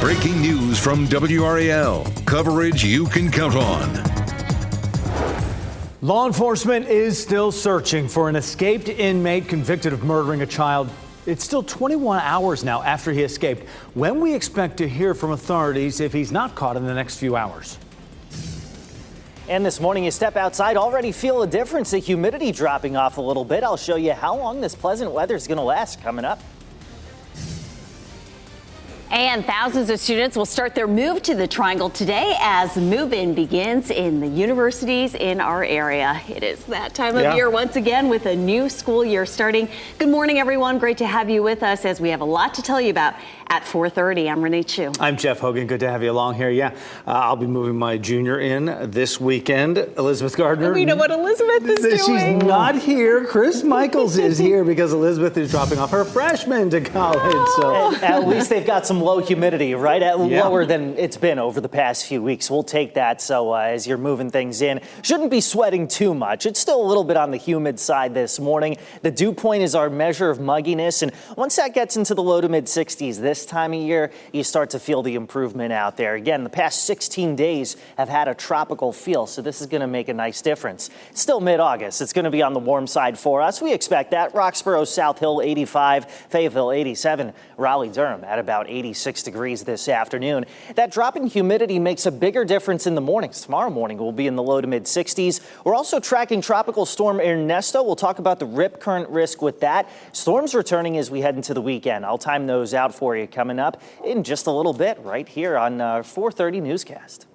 Breaking news from WRAL. Coverage you can count on. Law enforcement is still searching for an escaped inmate convicted of murdering a child. It's still 21 hours now after he escaped. When we expect to hear from authorities if he's not caught in the next few hours. And this morning, you step outside, already feel a difference. The humidity dropping off a little bit. I'll show you how long this pleasant weather is going to last coming up. And thousands of students will start their move to the Triangle today as move-in begins in the universities in our area. It is that time of year once again with a new school year starting. Good morning, everyone. Great to have you with us as we have a lot to tell you about at 4:30. I'm Renee Chu. I'm Jeff Hogan. Good to have you along here. I'll be moving my junior in this weekend. Elizabeth Gardner. We know what Elizabeth is doing. She's not here. Chris Michaels is here because Elizabeth is dropping off her freshman to college. So at least they've got some low humidity, right? Lower than it's been over the past few weeks. We'll take that. So as you're moving things in, shouldn't be sweating too much. It's still a little bit on the humid side this morning. The dew point is our measure of mugginess. And once that gets into the low to mid 60s this time of year, you start to feel the improvement out there. Again, the past 16 days have had a tropical feel. So this is going to make a nice difference. It's still mid-August. It's going to be on the warm side for us. We expect that. Roxborough, South Hill, 85, Fayetteville, 87, Raleigh-Durham at about 86 degrees this afternoon. That drop in humidity makes a bigger difference in the mornings. Tomorrow morning will be in the low to mid 60s. We're also tracking Tropical Storm Ernesto. We'll talk about the rip current risk with that. Storms returning as we head into the weekend. I'll time those out for you coming up in just a little bit right here on 4:30 Newscast.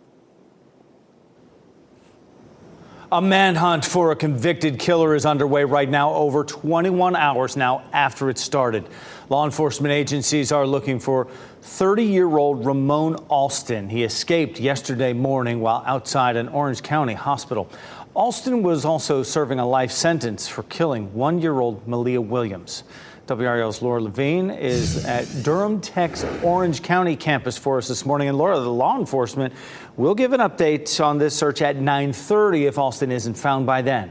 a manhunt for a convicted killer is underway right now, over 21 hours now after it started. Law enforcement agencies are looking for 30-year-old Ramon Alston. He escaped yesterday morning while outside an Orange County hospital. Alston was also serving a life sentence for killing 1-year-old Malia Williams. WRAL's Laura Levine is at Durham Tech's Orange County campus for us this morning. And Laura, the law enforcement will give an update on this search at 9:30 if Alston isn't found by then.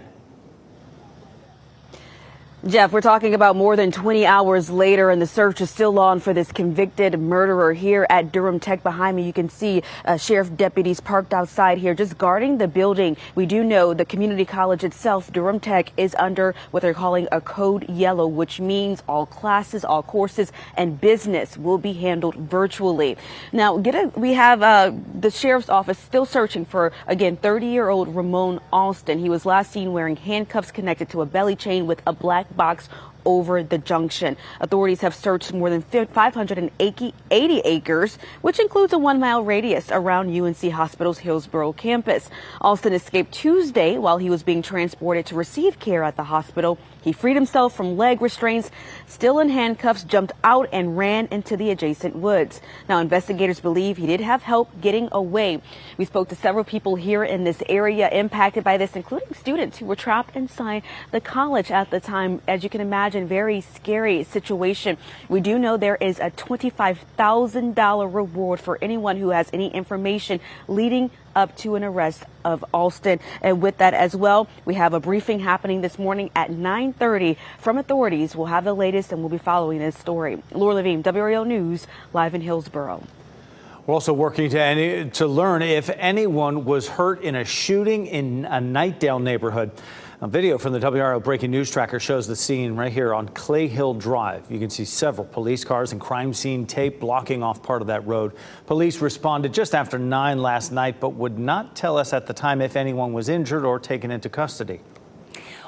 Jeff, we're talking about more than 20 hours later, and the search is still on for this convicted murderer here at Durham Tech. Behind me, you can see sheriff deputies parked outside here just guarding the building. We do know the community college itself, Durham Tech, is under what they're calling a code yellow, which means all classes, all courses, and business will be handled virtually. Now, we have the sheriff's office still searching for, again, 30-year-old Ramon Alston. He was last seen wearing handcuffs connected to a belly chain with a black box over the junction. Authorities have searched more than 580 acres, which includes a 1-mile radius around UNC Hospital's Hillsborough campus. Alston escaped Tuesday while he was being transported to receive care at the hospital. He freed himself from leg restraints, still in handcuffs, jumped out and ran into the adjacent woods. Now, investigators believe he did have help getting away. We spoke to several people here in this area impacted by this, including students who were trapped inside the college at the time. As you can imagine, very scary situation. We do know there is a $25,000 reward for anyone who has any information leading up to an arrest of Alston. And with that as well, we have a briefing happening this morning at 9:30 from authorities. We'll have the latest and we'll be following this story. Laura Levine, WRAL News, live in Hillsborough. We're also working to learn if anyone was hurt in a shooting in a Nightdale neighborhood. A video from the WRAL Breaking News Tracker shows the scene right here on Clay Hill Drive. You can see several police cars and crime scene tape blocking off part of that road. Police responded just after 9 last night, but would not tell us at the time if anyone was injured or taken into custody.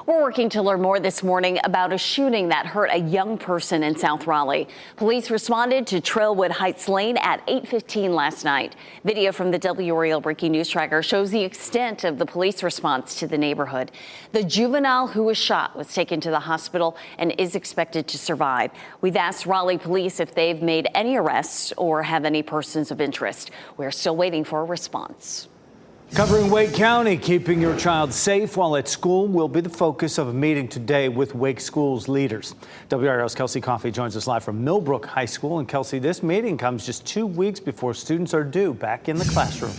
We're working to learn more this morning about a shooting that hurt a young person in South Raleigh. Police responded to Trailwood Heights Lane at 8:15 last night. Video from the WRAL Breaking News Tracker shows the extent of the police response to the neighborhood. The juvenile who was shot was taken to the hospital and is expected to survive. We've asked Raleigh police if they've made any arrests or have any persons of interest. We're still waiting for a response. Covering Wake County, keeping your child safe while at school will be the focus of a meeting today with Wake Schools leaders. WRAL's Kelsey Coffey joins us live from Millbrook High School. And Kelsey, this meeting comes just 2 weeks before students are due back in the classroom.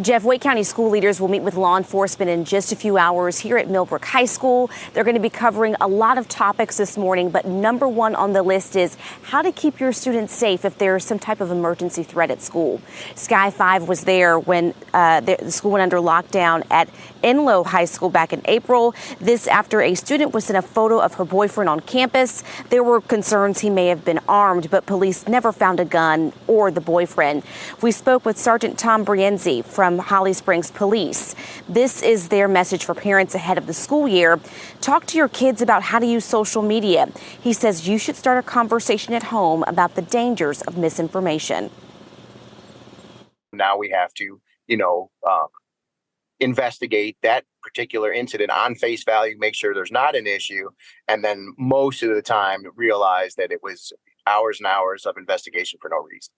Jeff, Wake County school leaders will meet with law enforcement in just a few hours here at Millbrook High School. They're going to be covering a lot of topics this morning, but number one on the list is how to keep your students safe if there's some type of emergency threat at school. Sky 5 was there when the school went under lockdown at Enloe High School back in April. This after a student was sent a photo of her boyfriend on campus. There were concerns he may have been armed, but police never found a gun or the boyfriend. We spoke with Sergeant Tom Brienzi from Holly Springs Police. This is their message for parents ahead of the school year. Talk to your kids about how to use social media. He says you should start a conversation at home about the dangers of misinformation. Now we have to, investigate that particular incident on face value, make sure there's not an issue, and then most of the time realize that it was hours and hours of investigation for no reason.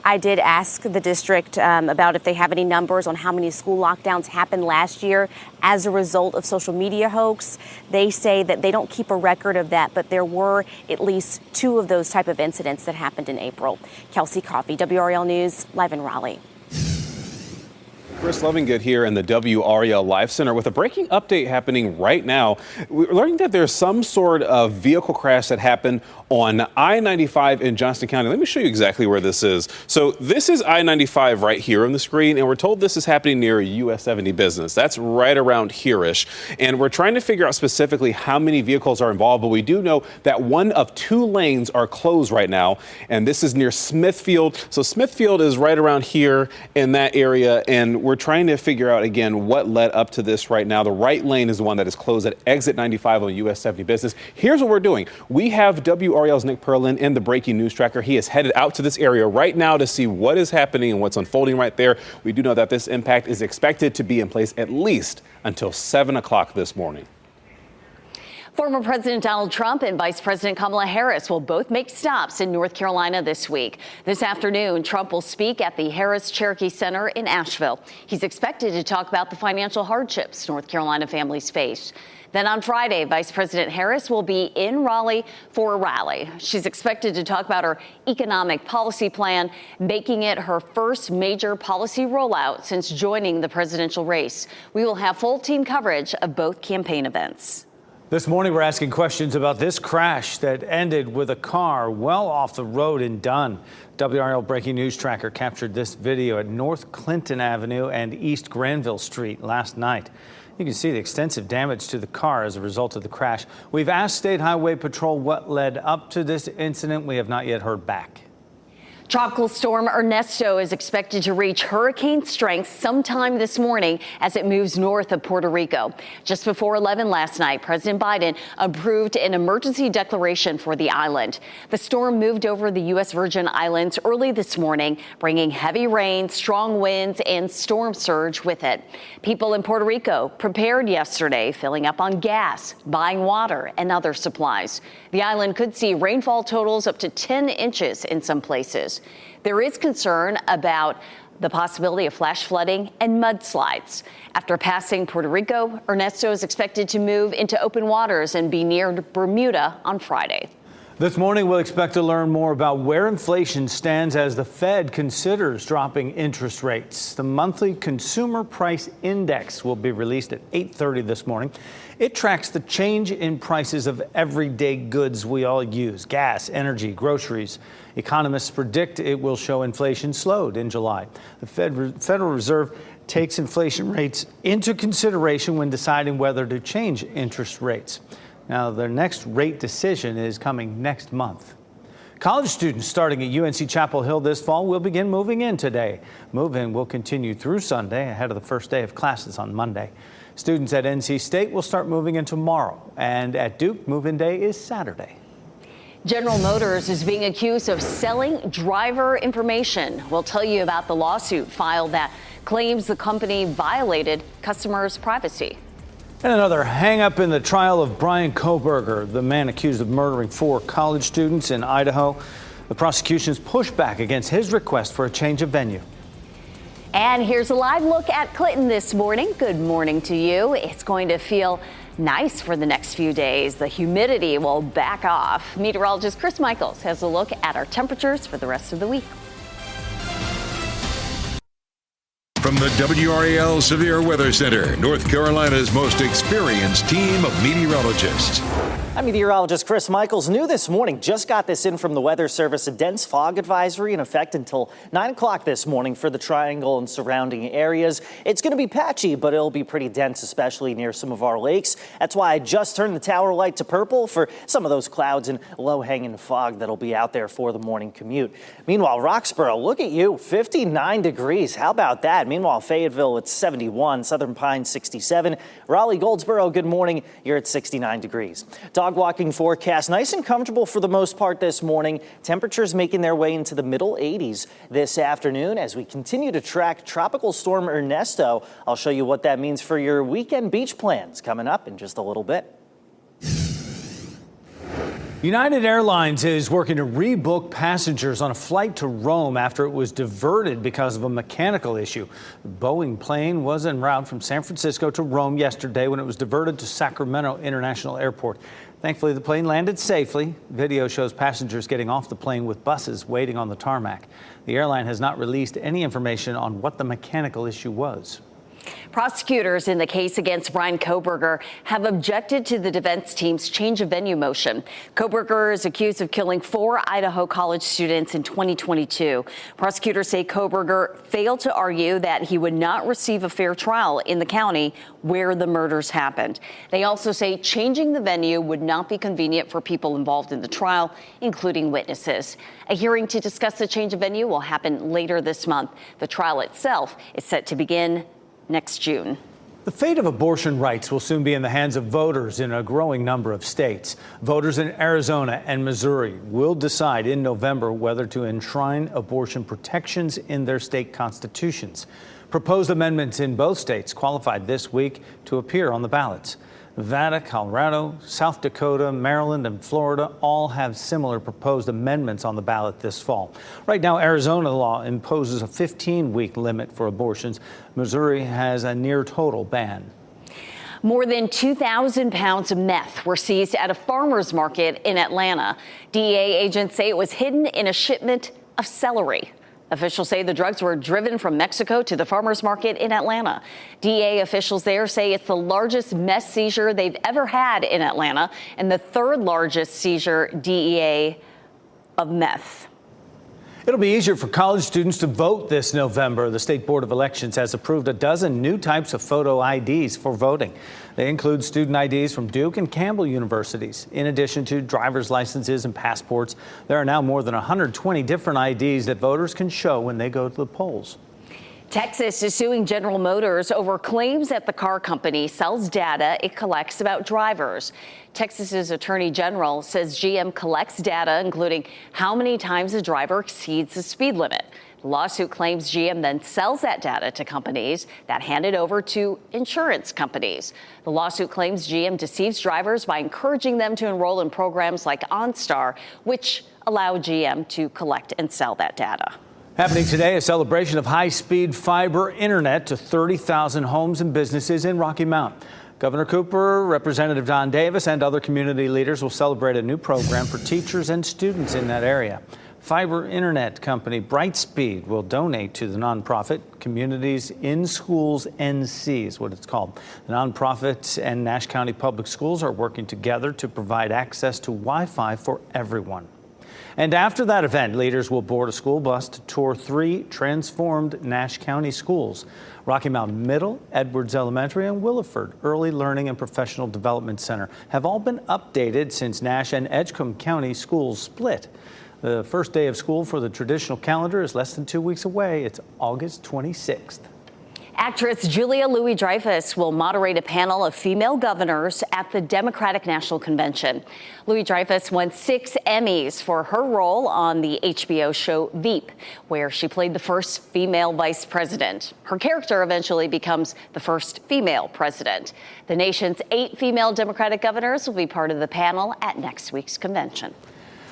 I did ask the district about if they have any numbers on how many school lockdowns happened last year as a result of social media hoax. They say that they don't keep a record of that, but there were at least 2 of those type of incidents that happened in April. Kelsey Coffey, WRAL News, live in Raleigh. Chris Lovingood here in the WRAL Live Center with a breaking update happening right now. We're learning that there's some sort of vehicle crash that happened on I-95 in Johnston County. Let me show you exactly where this is. So this is I-95 right here on the screen, and we're told this is happening near US 70 Business. That's right around here-ish. And we're trying to figure out specifically how many vehicles are involved, but we do know that 1 of 2 lanes are closed right now, and this is near Smithfield. So Smithfield is right around here in that area, and we're trying to figure out, again, what led up to this right now. The right lane is the one that is closed at exit 95 on US 70 Business. Here's what we're doing. We have WRAL's Nick Perlin in the breaking news tracker. He is headed out to this area right now to see what is happening and what's unfolding right there. We do know that this impact is expected to be in place at least until 7 o'clock this morning. Former President Donald Trump and Vice President Kamala Harris will both make stops in North Carolina this week. This afternoon, Trump will speak at the Harris Cherokee Center in Asheville. He's expected to talk about the financial hardships North Carolina families face. Then on Friday, Vice President Harris will be in Raleigh for a rally. She's expected to talk about her economic policy plan, making it her first major policy rollout since joining the presidential race. We will have full team coverage of both campaign events. This morning, we're asking questions about this crash that ended with a car well off the road in Dunn. WRAL Breaking News Tracker captured this video at North Clinton Avenue and East Granville Street last night. You can see the extensive damage to the car as a result of the crash. We've asked State Highway Patrol what led up to this incident. We have not yet heard back. Tropical storm Ernesto is expected to reach hurricane strength sometime this morning as it moves north of Puerto Rico. Just before 11 last night, President Biden approved an emergency declaration for the island. The storm moved over the U.S. Virgin Islands early this morning, bringing heavy rain, strong winds, and storm surge with it. People in Puerto Rico prepared yesterday, filling up on gas, buying water, and other supplies. The island could see rainfall totals up to 10 inches in some places. There is concern about the possibility of flash flooding and mudslides. After passing Puerto Rico, Ernesto is expected to move into open waters and be near Bermuda on Friday. This morning, we'll expect to learn more about where inflation stands as the Fed considers dropping interest rates. The monthly Consumer Price Index will be released at 8:30 this morning. It tracks the change in prices of everyday goods we all use: gas, energy, groceries. Economists predict it will show inflation slowed in July. The Federal Reserve takes inflation rates into consideration when deciding whether to change interest rates. Now, their next rate decision is coming next month. College students starting at UNC Chapel Hill this fall will begin moving in today. Move-in will continue through Sunday ahead of the first day of classes on Monday. Students at NC State will start moving in tomorrow, and at Duke, move-in day is Saturday. General Motors is being accused of selling driver information. We'll tell you about the lawsuit filed that claims the company violated customers' privacy. And another hang-up in the trial of Brian Kohberger, the man accused of murdering 4 college students in Idaho. The prosecution's pushback against his request for a change of venue. And here's a live look at Clinton this morning. Good morning to you. It's going to feel nice for the next few days. The humidity will back off. Meteorologist Chris Michaels has a look at our temperatures for the rest of the week. From the WRAL Severe Weather Center, North Carolina's most experienced team of meteorologists. I'm meteorologist Chris Michaels. New this morning, just got this in from the Weather Service, a dense fog advisory in effect until 9 o'clock this morning for the Triangle and surrounding areas. It's going to be patchy, but it'll be pretty dense, especially near some of our lakes. That's why I just turned the tower light to purple for some of those clouds and low-hanging fog that'll be out there for the morning commute. Meanwhile, Roxborough, look at you, 59 degrees. How about that? Meanwhile, Fayetteville, it's 71, Southern Pines, 67. Raleigh, Goldsboro, good morning. You're at 69 degrees. Dog walking forecast, nice and comfortable for the most part this morning. Temperatures making their way into the middle 80s this afternoon as we continue to track Tropical Storm Ernesto. I'll show you what that means for your weekend beach plans coming up in just a little bit. United Airlines is working to rebook passengers on a flight to Rome after it was diverted because of a mechanical issue. The Boeing plane was en route from San Francisco to Rome yesterday when it was diverted to Sacramento International Airport. Thankfully, the plane landed safely. Video shows passengers getting off the plane with buses waiting on the tarmac. The airline has not released any information on what the mechanical issue was. Prosecutors in the case against Brian Kohberger have objected to the defense team's change of venue motion. Kohberger is accused of killing 4 Idaho college students in 2022. Prosecutors say Kohberger failed to argue that he would not receive a fair trial in the county where the murders happened. They also say changing the venue would not be convenient for people involved in the trial, including witnesses. A hearing to discuss the change of venue will happen later this month. The trial itself is set to begin next June. The fate of abortion rights will soon be in the hands of voters in a growing number of states. Voters in Arizona and Missouri will decide in November whether to enshrine abortion protections in their state constitutions. Proposed amendments in both states qualified this week to appear on the ballots. Nevada, Colorado, South Dakota, Maryland, and Florida all have similar proposed amendments on the ballot this fall. Right now, Arizona law imposes a 15-week limit for abortions. Missouri has a near total ban. More than 2,000 pounds of meth were seized at a farmer's market in Atlanta. DEA agents say it was hidden in a shipment of celery. Officials say the drugs were driven from Mexico to the farmers market in Atlanta. DEA officials there say it's the largest meth seizure they've ever had in Atlanta and the 3rd largest seizure DEA of meth. It'll be easier for college students to vote this November. The State Board of Elections has approved a dozen new types of photo IDs for voting. They include student IDs from Duke and Campbell universities. In addition to driver's licenses and passports, there are now more than 120 different IDs that voters can show when they go to the polls. Texas is suing General Motors over claims that the car company sells data it collects about drivers. Texas's Attorney General says GM collects data, including how many times a driver exceeds the speed limit. The lawsuit claims GM then sells that data to companies that hand it over to insurance companies. The lawsuit claims GM deceives drivers by encouraging them to enroll in programs like OnStar, which allow GM to collect and sell that data. Happening today, a celebration of high-speed fiber internet to 30,000 homes and businesses in Rocky Mount. Governor Cooper, Representative Don Davis, and other community leaders will celebrate a new program for teachers and students in that area. Fiber internet company Brightspeed will donate to the nonprofit Communities in Schools NC is what it's called. The nonprofits and Nash County Public Schools are working together to provide access to Wi-Fi for everyone. And after that event, leaders will board a school bus to tour 3 transformed Nash County schools. Rocky Mountain Middle, Edwards Elementary, and Williford Early Learning and Professional Development Center have all been updated since Nash and Edgecombe County schools split. The first day of school for the traditional calendar is less than 2 weeks away. It's August 26th. Actress Julia Louis-Dreyfus will moderate a panel of female governors at the Democratic National Convention. Louis-Dreyfus won 6 Emmys for her role on the HBO show Veep, where she played the first female vice president. Her character eventually becomes the first female president. The nation's 8 female Democratic governors will be part of the panel at next week's convention.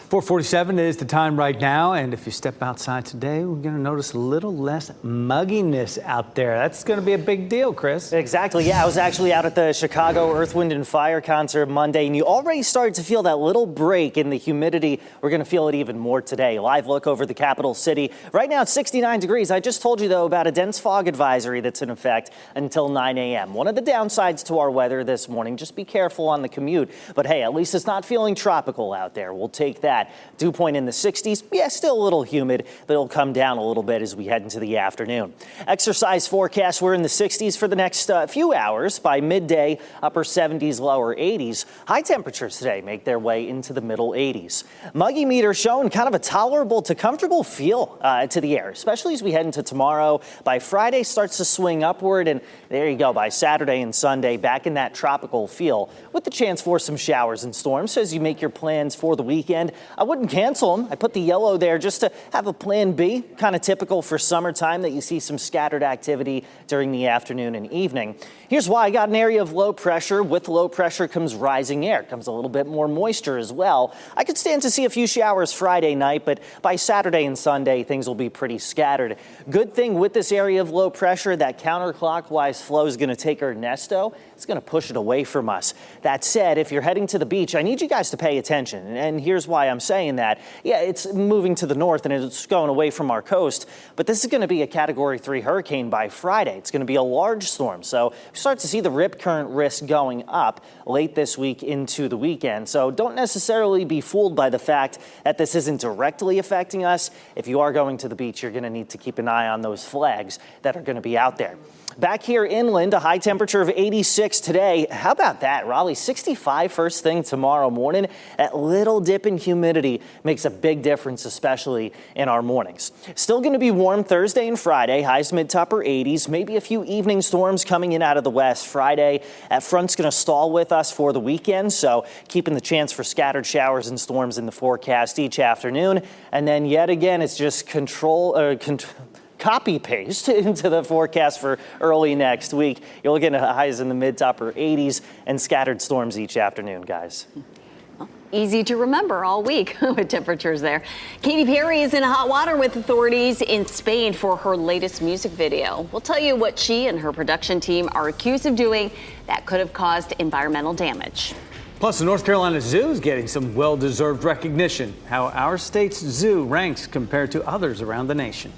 4:47 is the time right now, and if you step outside today, we're going to notice a little less mugginess out there. That's going to be a big deal, Chris. Exactly. Yeah, I was actually out at the Chicago Earth, Wind and Fire concert Monday, and you already started to feel that little break in the humidity. We're going to feel it even more today. Live look over the capital city. Right now it's 69 degrees. I just told you, though, about a dense fog advisory that's in effect until 9 a.m. One of the downsides to our weather this morning, just be careful on the commute. But hey, at least it's not feeling tropical out there. We'll take that. Dew point in the 60s. Yeah, still a little humid, but it'll come down a little bit as we head into the afternoon. Exercise forecast, we're in the 60s for the next few hours. By midday, upper 70s, lower 80s. High temperatures today make their way into the middle 80s. Muggy meter showing kind of a tolerable to comfortable feel to the air, especially as we head into tomorrow. By Friday, starts to swing upward, and there you go. By Saturday and Sunday, back in that tropical feel with the chance for some showers and storms. So as you make your plans for the weekend, I wouldn't cancel them. I put the yellow there just to have a plan B, kind of typical for summertime that you see some scattered activity during the afternoon and evening. Here's why. I got an area of low pressure. With low pressure comes rising air. Comes a little bit more moisture as well. I could stand to see a few showers Friday night, but by Saturday and Sunday, things will be pretty scattered. Good thing with this area of low pressure, that counterclockwise flow is going to take Ernesto. It's going to push it away from us. That said, if you're heading to the beach, I need you guys to pay attention. And here's why I'm saying that. Yeah, it's moving to the north and it's going away from our coast, but this is going to be a Category 3 hurricane by Friday. It's going to be a large storm. So we start to see the rip current risk going up late this week into the weekend. So don't necessarily be fooled by the fact that this isn't directly affecting us. If you are going to the beach, you're going to need to keep an eye on those flags that are going to be out there. Back here inland, a high temperature of 86 today. How about that? Raleigh, 65 first thing tomorrow morning. That little dip in humidity makes a big difference, especially in our mornings. Still going to be warm Thursday and Friday. Highs mid to upper 80s. Maybe a few evening storms coming in out of the west. Friday, that front's going to stall with us for the weekend, so keeping the chance for scattered showers and storms in the forecast each afternoon. And then yet again, it's just copy paste into the forecast for early next week. You're looking at highs in the mid to upper 80s and scattered storms each afternoon, guys. Easy to remember all week with temperatures there. Katy Perry is in hot water with authorities in Spain for her latest music video. We'll tell you what she and her production team are accused of doing that could have caused environmental damage. Plus, the North Carolina Zoo is getting some well-deserved recognition. How our state's zoo ranks compared to others around the nation.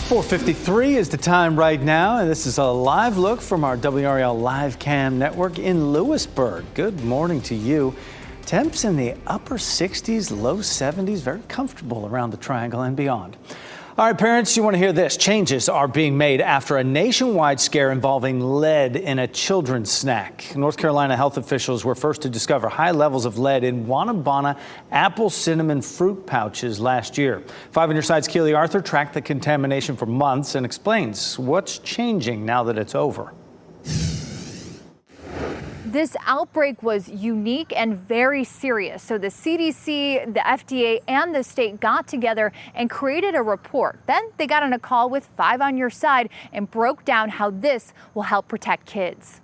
.53 is the time right now, and this is a live look from our WRAL live cam network in Lewisburg. Good morning to you. Temps in the upper 60s, low 70s, very comfortable around the triangle and beyond. All right, parents, you want to hear this. Changes are being made after a nationwide scare involving lead in a children's snack. North Carolina health officials were first to discover high levels of lead in Wanabana apple cinnamon fruit pouches last year. 5 on your side's Keely Arthur tracked the contamination for months and explains what's changing now that it's over. This outbreak was unique and very serious. So the CDC, the FDA, and the state got together and created a report. Then they got on a call with 5 on your side and broke down how this will help protect kids.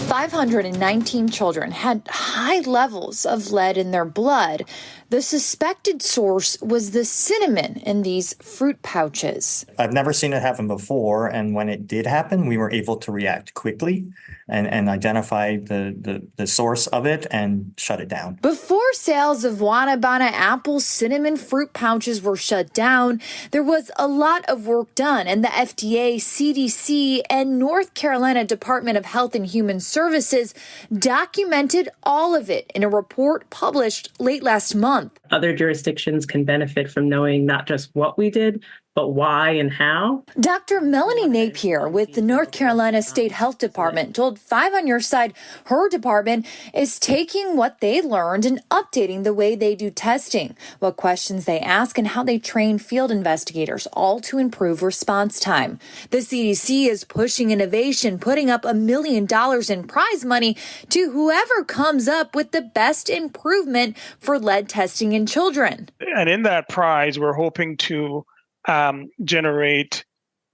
519 children had high levels of lead in their blood. The suspected source was the cinnamon in these fruit pouches. I've never seen it happen before, and when it did happen, we were able to react quickly and identify the source of it and shut it down. Before sales of Wanabana apple cinnamon fruit pouches were shut down, there was a lot of work done, and the FDA, CDC, and North Carolina Department of Health and Human Services documented all of it in a report published late last month. Other jurisdictions can benefit from knowing not just what we did, but why and how? Dr. Melanie Napier with the North Carolina State Health Department told 5 on Your Side her department is taking what they learned and updating the way they do testing, what questions they ask, and how they train field investigators, all to improve response time. The CDC is pushing innovation, putting up $1 million in prize money to whoever comes up with the best improvement for lead testing in children. And in that prize, we're hoping to generate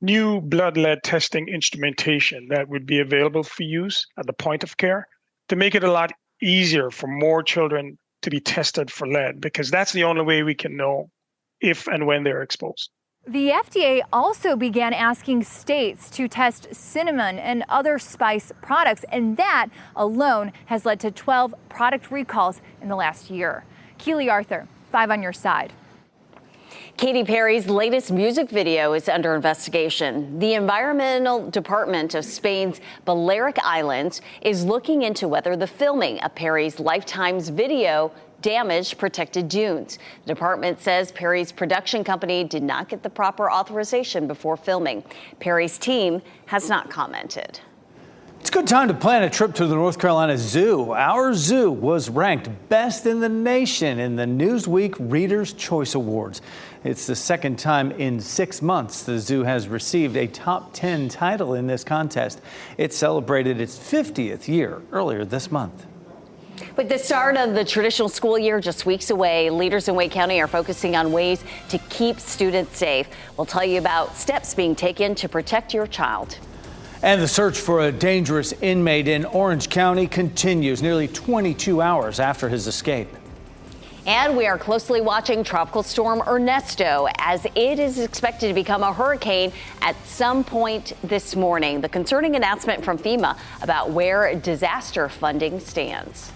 new blood lead testing instrumentation that would be available for use at the point of care to make it a lot easier for more children to be tested for lead, because that's the only way we can know if and when they're exposed. The FDA also began asking states to test cinnamon and other spice products, and that alone has led to 12 product recalls in the last year. Keely Arthur, 5 on Your Side. Katy Perry's latest music video is under investigation. The Environmental Department of Spain's Balearic Islands is looking into whether the filming of Perry's Lifetime's video damaged protected dunes. The department says Perry's production company did not get the proper authorization before filming. Perry's team has not commented. It's a good time to plan a trip to the North Carolina Zoo. Our zoo was ranked best in the nation in the Newsweek Reader's Choice Awards. It's the second time in 6 months the zoo has received a top 10 title in this contest. It celebrated its 50th year earlier this month. With the start of the traditional school year just weeks away, leaders in Wake County are focusing on ways to keep students safe. We'll tell you about steps being taken to protect your child. And the search for a dangerous inmate in Orange County continues nearly 22 hours after his escape. And we are closely watching Tropical Storm Ernesto as it is expected to become a hurricane at some point this morning. The concerning announcement from FEMA about where disaster funding stands.